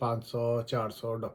500-400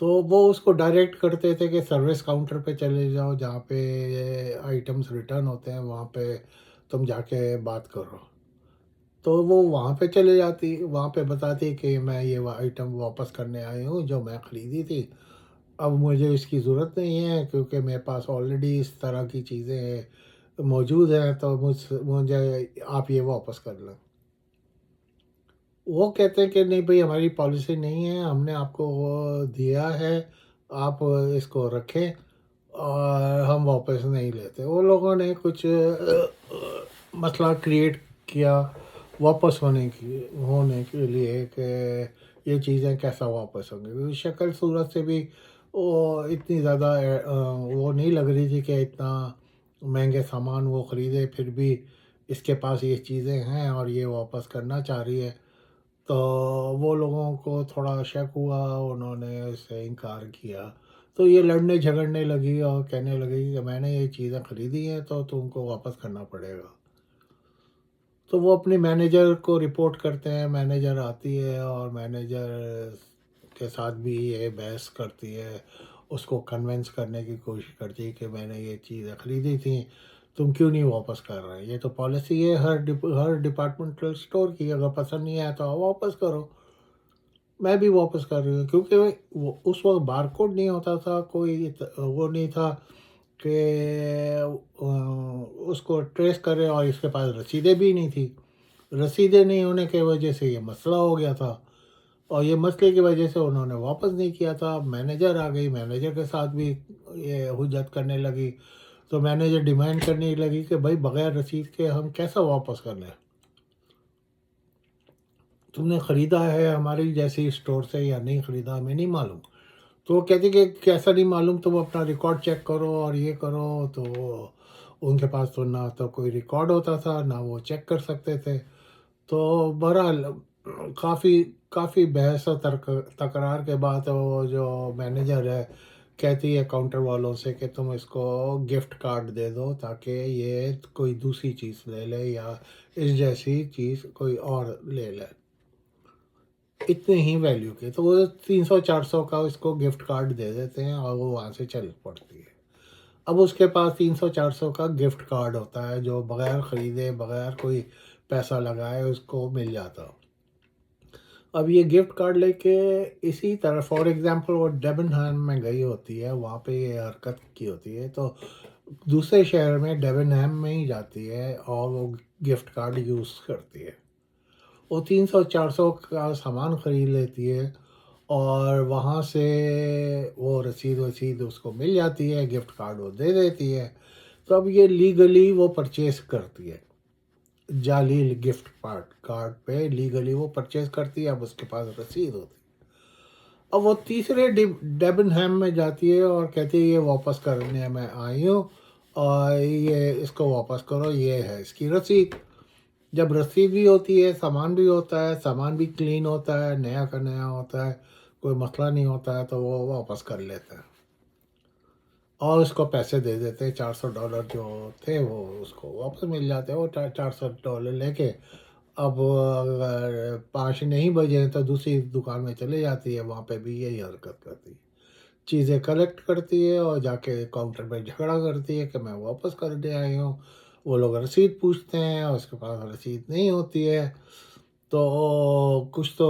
تو وہ اس کو ڈائریکٹ کرتے تھے کہ سروس کاؤنٹر پہ چلے جاؤ، جہاں پہ آئٹمس ریٹرن ہوتے ہیں وہاں پہ تم جا کے بات کرو۔ تو وہ وہاں پہ چلے جاتی، وہاں پہ بتاتی کہ میں یہ آئٹم واپس کرنے آئی ہوں جو میں خریدی تھی، اب مجھے اس کی ضرورت نہیں ہے کیونکہ میرے پاس آلریڈی اس طرح کی چیزیں موجود ہیں، تو مجھے آپ یہ واپس کر لیں۔ وہ کہتے ہیں کہ نہیں بھئی، ہماری پالیسی نہیں ہے، ہم نے آپ کو وہ دیا ہے، آپ اس کو رکھیں اور ہم واپس نہیں لیتے۔ وہ لوگوں نے کچھ مسئلہ کریٹ کیا واپس ہونے کے لیے کہ یہ چیزیں کیسا واپس ہوں گی، کیونکہ شکل صورت سے بھی وہ اتنی زیادہ وہ نہیں لگ رہی تھی کہ اتنا مہنگے سامان وہ خریدے پھر بھی اس کے پاس یہ چیزیں ہیں اور یہ واپس کرنا چاہ رہی ہے۔ تو وہ لوگوں کو تھوڑا شک ہوا، انہوں نے اس سے انکار کیا، تو یہ لڑنے جھگڑنے لگی اور کہنے لگی کہ میں نے یہ چیزیں خریدی ہیں تو تم کو واپس کرنا پڑے گا۔ تو وہ اپنے مینیجر کو رپورٹ کرتے ہیں، مینیجر آتی ہے اور مینیجر کے ساتھ بھی یہ بحث کرتی ہے، اس کو کنونس کرنے کی کوشش کرتی ہے کہ میں نے یہ چیزیں خریدی تھیں، تم کیوں نہیں واپس کر رہے ہیں؟ یہ تو پالیسی ہے ہر ڈپارٹمنٹل اسٹور کی، اگر پسند نہیں آیا تو واپس کرو۔ میں بھی واپس کر رہی ہوں کیونکہ اس وقت بارکوڈ نہیں ہوتا تھا، کوئی وہ نہیں تھا کہ اس کو ٹریس کرے، اور اس کے پاس رسیدیں بھی نہیں تھی۔ رسیدیں نہیں ہونے کی وجہ سے یہ مسئلہ ہو گیا تھا، اور یہ مسئلے کی وجہ سے انہوں نے واپس نہیں کیا تھا۔ مینیجر آ گئی، مینیجر کے ساتھ بھی یہ حجت کرنے لگی، تو مینیجر ڈیمانڈ کرنے لگی کہ بھائی بغیر رسید کے ہم کیسا واپس کر لیں؟ تم نے خریدا ہے ہماری جیسی اسٹور سے یا نہیں خریدا ہمیں نہیں معلوم۔ تو وہ کہتی کہ کیسا نہیں معلوم، تم اپنا ریکارڈ چیک کرو اور یہ کرو۔ تو ان کے پاس تو نہ تو کوئی ریکارڈ ہوتا تھا، نہ وہ چیک کر سکتے تھے۔ تو بہرحال کافی کافی بحث و تکرار کے بعد وہ جو مینیجر ہے کہتی ہے کاؤنٹر والوں سے کہ تم اس کو گفٹ کارڈ دے دو تاکہ یہ کوئی دوسری چیز لے لے یا اس جیسی چیز کوئی اور لے لے اتنے ہی ویلیو کے۔ تو وہ 300 400 کا اس کو گفٹ کارڈ دے دیتے ہیں اور وہ وہاں سے چل پڑتی ہے۔ اب اس کے پاس 300 400 کا گفٹ کارڈ ہوتا ہے جو بغیر خریدے بغیر کوئی پیسہ لگائے اس کو مل جاتا۔ اب یہ گفٹ کارڈ لے کے اسی طرح فار ایگزامپل وہ ڈیبن ہیم میں گئی ہوتی ہے، وہاں پہ یہ حرکت کی ہوتی ہے، تو دوسرے شہر میں ڈیبن ہیم میں ہی جاتی ہے اور وہ گفٹ کارڈ یوز کرتی ہے۔ وہ 300 400 کا سامان خرید لیتی ہے اور وہاں سے وہ رسید اس کو مل جاتی ہے، گفٹ کارڈ وہ دے دیتی ہے۔ تو اب یہ لیگلی وہ پرچیز کرتی ہے، جعلی گفٹ کارڈ پہ لیگلی وہ پرچیز کرتی ہے، اب اس کے پاس رسید ہوتی ہے۔ اب وہ تیسرے ڈیبن ہیم میں جاتی ہے اور کہتی ہے یہ واپس کرنے میں آئی ہوں اور یہ اس کو واپس کرو، یہ ہے اس کی رسید۔ جب رسید بھی ہوتی ہے، سامان بھی ہوتا ہے، سامان بھی کلین ہوتا ہے، نیا کا نیا ہوتا ہے، کوئی مسئلہ نہیں ہوتا ہے، تو وہ واپس کر لیتے ہیں اور اس کو پیسے دے دیتے ہیں۔ $400 جو تھے وہ اس کو واپس مل جاتے ہیں۔ وہ $400 لے کے اب اگر 5 نہیں بجے تو دوسری دکان میں چلے جاتی ہے، وہاں پہ بھی یہی حرکت کرتی ہے، چیزیں کلیکٹ کرتی ہے اور جا کے کاؤنٹر پہ جھگڑا کرتی ہے کہ میں واپس کرنے آئی ہوں۔ وہ لوگ رسید پوچھتے ہیں اور اس کے پاس رسید نہیں ہوتی ہے، تو کچھ تو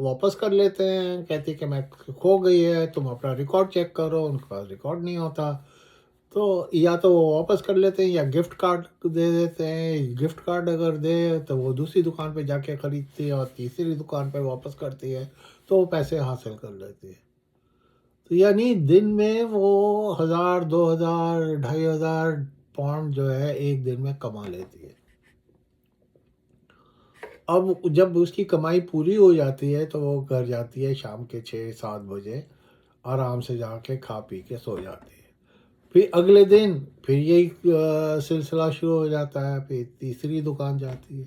واپس کر لیتے ہیں، کہتی کہ میں کھو گئی ہے، تم اپنا ریکارڈ چیک کرو، ان کے پاس ریکارڈ نہیں ہوتا۔ تو یا تو وہ واپس کر لیتے ہیں یا گفٹ کارڈ دے دیتے ہیں۔ گفٹ کارڈ اگر دے تو وہ دوسری دکان پہ جا کے خریدتی ہے اور تیسری دکان پہ واپس کرتی ہے، تو وہ پیسے حاصل کر لیتی ہے۔ تو یعنی دن میں وہ 1000 2000 $2500 جو ہے ایک دن میں کما لیتی ہے۔ اب جب اس کی کمائی پوری ہو جاتی ہے تو وہ گھر جاتی ہے شام کے 6 7 بجے، آرام سے جا کے کھا پی کے سو جاتی ہے۔ پھر اگلے دن پھر یہی سلسلہ شروع ہو جاتا ہے، پھر تیسری دکان جاتی ہے۔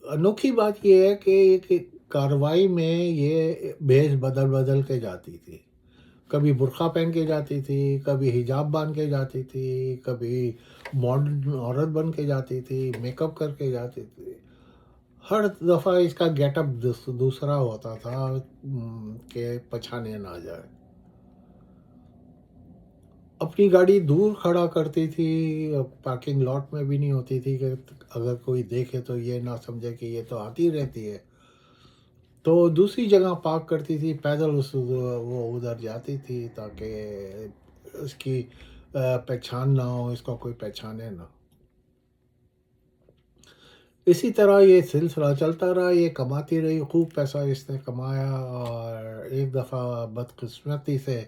انوکھی بات یہ ہے کہ کاروائی میں یہ بھیس بدل بدل کے جاتی تھی، کبھی برقع پہن کے جاتی تھی، کبھی حجاب باندھ کے جاتی تھی، کبھی ماڈرن عورت بن کے جاتی تھی، میک اپ کر کے جاتی تھی۔ ہر دفعہ اس کا گیٹ اپ دوسرا ہوتا تھا کہ پہچانے نہ جائے۔ اپنی گاڑی دور کھڑا کرتی تھی، پارکنگ لاٹ میں بھی نہیں ہوتی تھی کہ اگر کوئی دیکھے تو یہ نہ سمجھے کہ یہ تو آتی رہتی ہے، تو دوسری جگہ پارک کرتی تھی، پیدل وہ ادھر جاتی تھی تاکہ اس کی پہچان نہ ہو، اس کو کوئی پہچانے نہ۔ اسی طرح یہ سلسلہ چلتا رہا، یہ کماتی رہی، خوب پیسہ اس نے کمایا، اور ایک دفعہ بدقسمتی سے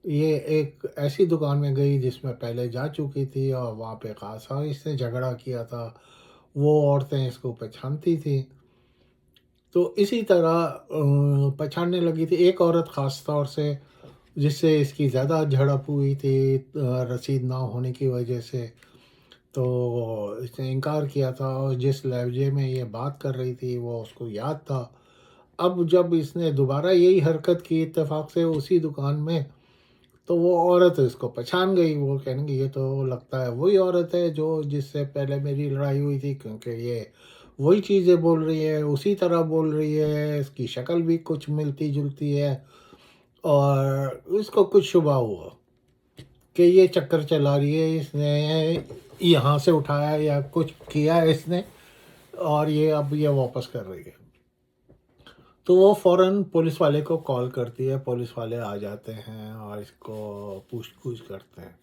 یہ ایک ایسی دکان میں گئی جس میں پہلے جا چکی تھی، اور وہاں پہ خاصا اس نے جھگڑا کیا تھا، وہ عورتیں اس کو پہچانتی تھیں، تو اسی طرح پہچاننے لگی تھی۔ ایک عورت خاص طور سے جس سے اس کی زیادہ جھڑپ ہوئی تھی رسید نہ ہونے کی وجہ سے، تو اس نے انکار کیا تھا، اور جس لہجے میں یہ بات کر رہی تھی وہ اس کو یاد تھا۔ اب جب اس نے دوبارہ یہی حرکت کی اتفاق سے اسی دکان میں، تو وہ عورت اس کو پہچان گئی، وہ کہنے گی یہ تو لگتا ہے وہی عورت ہے جو جس سے پہلے میری لڑائی ہوئی تھی، کیونکہ یہ وہی چیزیں بول رہی ہے، اسی طرح بول رہی ہے، اس کی شکل بھی کچھ ملتی جلتی ہے، اور اس کو کچھ شبہ ہوا کہ یہ چکر چلا رہی ہے، اس نے یہاں سے اٹھایا یا کچھ کیا اس نے، اور یہ اب یہ واپس کر رہی ہے۔ تو وہ فوراً پولیس والے کو کال کرتی ہے، پولیس والے آ جاتے ہیں اور اس کو پوچھ گچھ کرتے ہیں۔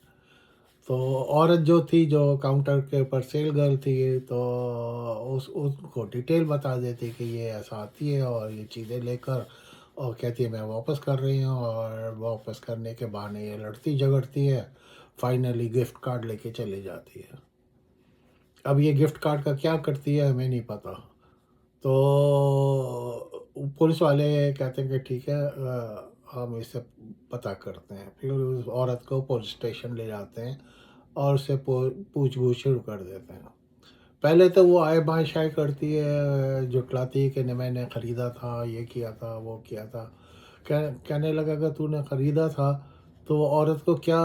تو عورت جو تھی، جو کاؤنٹر کے اوپر سیل گرل تھی، تو اس کو ڈیٹیل بتا دیتی کہ یہ ایسا آتی ہے اور یہ چیزیں لے کر، اور کہتی ہے میں واپس کر رہی ہوں، اور واپس کرنے کے بہانے یہ لڑتی جھگڑتی ہے، فائنلی گفٹ کارڈ لے کے چلی جاتی ہے۔ اب یہ گفٹ کارڈ کا کیا کرتی ہے ہمیں نہیں پتہ، تو پولیس والے کہتے ہیں کہ ٹھیک ہے، ہم اس سے پتہ کرتے ہیں، پھر اس عورت کو پولیس اسٹیشن لے جاتے ہیں اور اس سے پوچھ گچھ شروع کر دیتے ہیں۔ پہلے تو وہ آئے بائیں شائے کرتی ہے، جھٹلاتی ہے کہ میں نے خریدا تھا، یہ کیا تھا، وہ کیا تھا، کہنے لگا کہ تو نے خریدا تھا تو وہ عورت کو کیا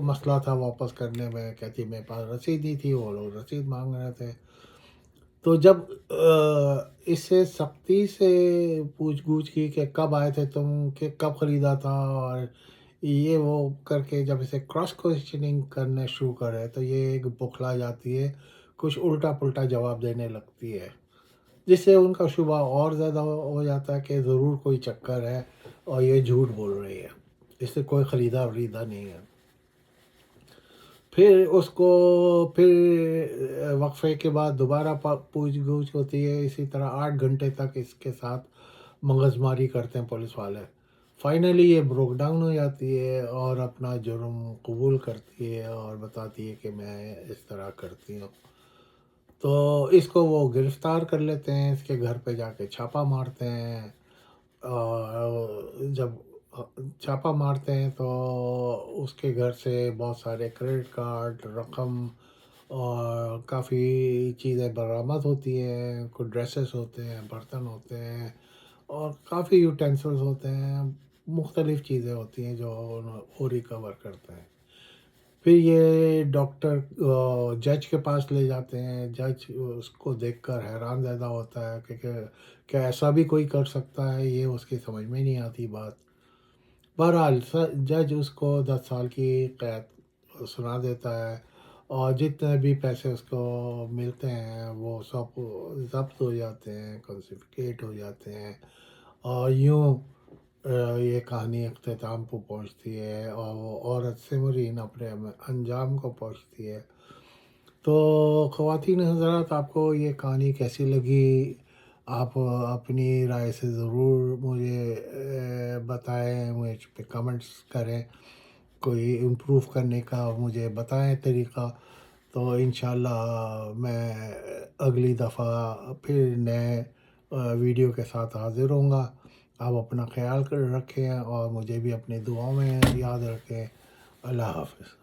مسئلہ تھا واپس کرنے میں، کہتی میرے پاس رسید نہیں تھی، وہ لوگ رسید مانگ رہے تھے۔ تو جب اس سے سختی سے پوچھ گچھ کی کہ کب آئے تھے تم، کہ کب خریدا تھا، اور یہ وہ کر کے جب اسے کراس کوشچننگ کرنا شروع کرے تو یہ ایک بوکھلا جاتی ہے، کچھ الٹا پلٹا جواب دینے لگتی ہے، جس سے ان کا شبہ اور زیادہ ہو جاتا ہے کہ ضرور کوئی چکر ہے اور یہ جھوٹ بول رہی ہے، اس سے کوئی خریدا وریدا نہیں ہے۔ پھر اس کو پھر وقفے کے بعد دوبارہ پوچھ گچھ ہوتی ہے، اسی طرح 8 گھنٹے تک اس کے ساتھ مغز ماری کرتے ہیں پولیس والے۔ فائنلی یہ بروک ڈاؤن ہو جاتی ہے اور اپنا جرم قبول کرتی ہے اور بتاتی ہے کہ میں اس طرح کرتی ہوں، تو اس کو وہ گرفتار کر لیتے ہیں، اس کے گھر پہ جا کے چھاپا مارتے ہیں، اور جب چھاپا مارتے ہیں تو اس کے گھر سے بہت سارے کریڈٹ کارڈ، رقم اور کافی چیزیں برآمد ہوتی ہیں، کچھ ڈریسز ہوتے ہیں، برتن ہوتے ہیں، اور کافی یوٹینسلز ہوتے ہیں، مختلف چیزیں ہوتی ہیں جو وہ ریکور کرتے ہیں۔ پھر یہ ڈاکٹر جج کے پاس لے جاتے ہیں، جج اس کو دیکھ کر حیران زیادہ ہوتا ہے کہ کیا ایسا بھی کوئی کر سکتا ہے، یہ اس کی سمجھ میں نہیں آتی بات۔ بہرحال جج اس کو 10 سال کی قید سنا دیتا ہے، اور جتنے بھی پیسے اس کو ملتے ہیں وہ سب ضبط ہو جاتے ہیں، کنفسکیٹ ہو جاتے ہیں، اور یوں یہ کہانی اختتام کو پہنچتی ہے، اور وہ عورت سمرین اپنے انجام کو پہنچتی ہے۔ تو خواتین حضرات، آپ کو یہ کہانی کیسی لگی؟ آپ اپنی رائے سے ضرور مجھے بتائیں، مجھے پہ کمنٹس کریں، کوئی امپروو کرنے کا مجھے بتائیں طریقہ، تو انشاءاللہ میں اگلی دفعہ پھر نئے ویڈیو کے ساتھ حاضر ہوں گا۔ آپ اپنا خیال رکھیں اور مجھے بھی اپنی دعاؤں میں یاد رکھیں۔ اللہ حافظ۔